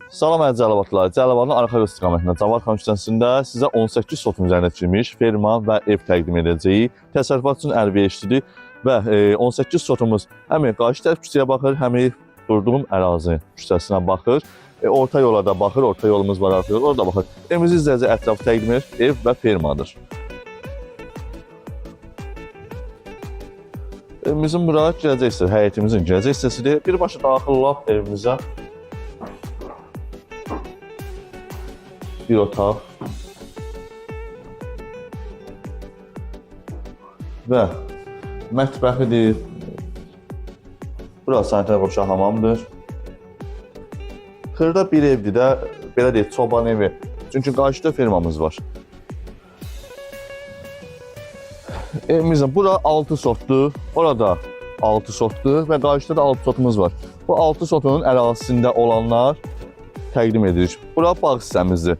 Salam əziz Cəlilabadlılar. Cəlilabadın arxa istiqamətində Cavad xan küçəsində sizə 18 sotun üzərinə tikilmiş ferma və ev təqdim edəcəyik. Təsərrüfat üçün əlverişlidir və 18 sotumuz həm qarşı tərəf küçəyə baxır, həm durduğum ərazi küçəsinə baxır. Orta yola da baxır, orta yolumuz var artıq, orada baxır. Evimizi izləyəcək ətrafı təqdim edir, ev və fermadır. Evimizin bura girəcək hissəsi, həyətimizin girəcək hissəsidir. Birbaşa daxil olaq evimizə. Bir otaq və mətbəxidir. Burası sanitar qoşa hamamdır. Xırda bir evdir də, belə deyək, çoban evi. Çünki qarşıda fermamız var. Evimizin bura 6 sotdur, orada 6 sotdur və qarşıda da 6 sotumuz var. Bu 6 sotunun ərazisində olanlar təqdim edirik. Bura bağ hissəmizdir.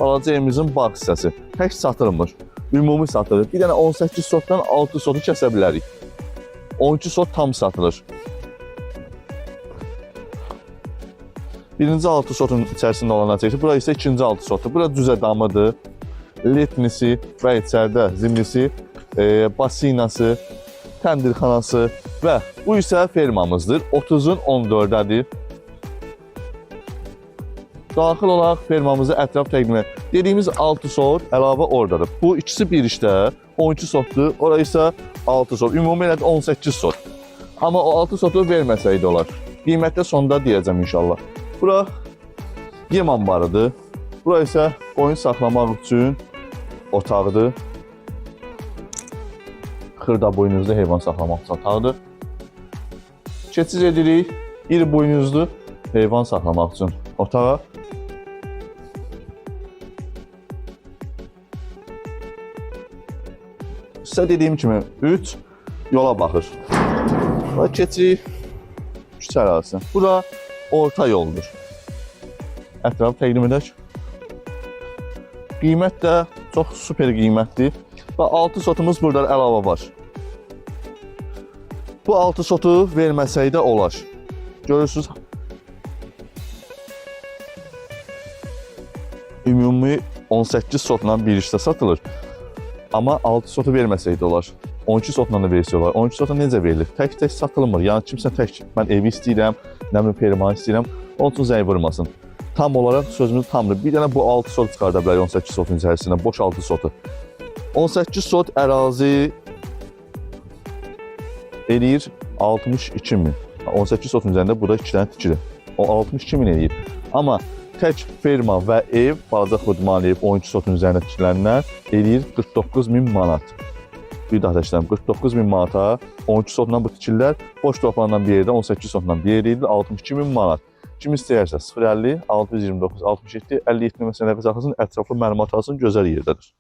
Balaca evimizin bağ hissəsi. Tək satılmır, ümumi satılır. Bir dənə 18 sotdan 6 sotu kəsə bilərik. 12 sot tam satılır. Birinci 6 sotun içərisində olan açıqdır. Bura isə ikinci 6 sotdur. Bura düzə damıdır. Letnisi və içəridə zimlisi, basinası, təndirxanası və bu isə fermamızdır. 30-un 14-dədir. Daxil olaraq fermamızı ətraf təqdim edir. Dediyimiz 6 sot əlavə oradadır. Bu ikisi bir işdə 12 sotdur, orada isə 6 sot. Ümumi elədir 18 sot. Amma o 6 sotu verməsəydi olar. Qiymətdə sonda deyəcəm inşallah. Bura yem ambarıdır. Bura isə qoyun saxlamaq üçün otaqdır. Xırda buynuzlu heyvan saxlamaq üçün otaqdır. Keçid edirik iri buynuzlu heyvan saxlamaq üçün otağa. Sizə dediyim kimi 3 yola baxır. Bura keçirik küçə ərazisinə. Bura orta yoldur. Ətrafı təqdim edək. Qiymət də çox super qiymətdir. Və 6 sotumuz burada əlavə var. Bu 6 sotu verməsək də olar. Görürsünüz. Ümumi 18 sotla bir işdə satılır. Amma 6 sotu verməsəydi olar. 12 sotla da versə olar. 12 sotla necə verilir? Tək-tək satılmır. Yəni kimsə tək, mən evi istəyirəm, nə bilim fermanı istəyirəm, onun üçün zəng vurmasın. Tam olaraq sözümüz tamdır. Bir dənə bu 6 sot çıxarda bilər 18 sotun içərisində, boş 6 sotu. 18 sot ərazi eləyir 62 min. 18 sotun üzərində burada 2 dənə tikilir. O 62 min eləyir. Amma tək ferma və ev, balaca xudmani ev 12 sotun üzərində tikilənlər eləyir 49 min manat. Bir daha təşkiləm, 49 min manata 12 sotla bu tikirlər, boş torpaqla bir yerdə 18 sotla bir yer eləyir 62 min manat. Kim istəyərsə 050 629 67 57 məsələyə nəfəs axısın, ətraflı məlumat alsın, gözəl yerdədir.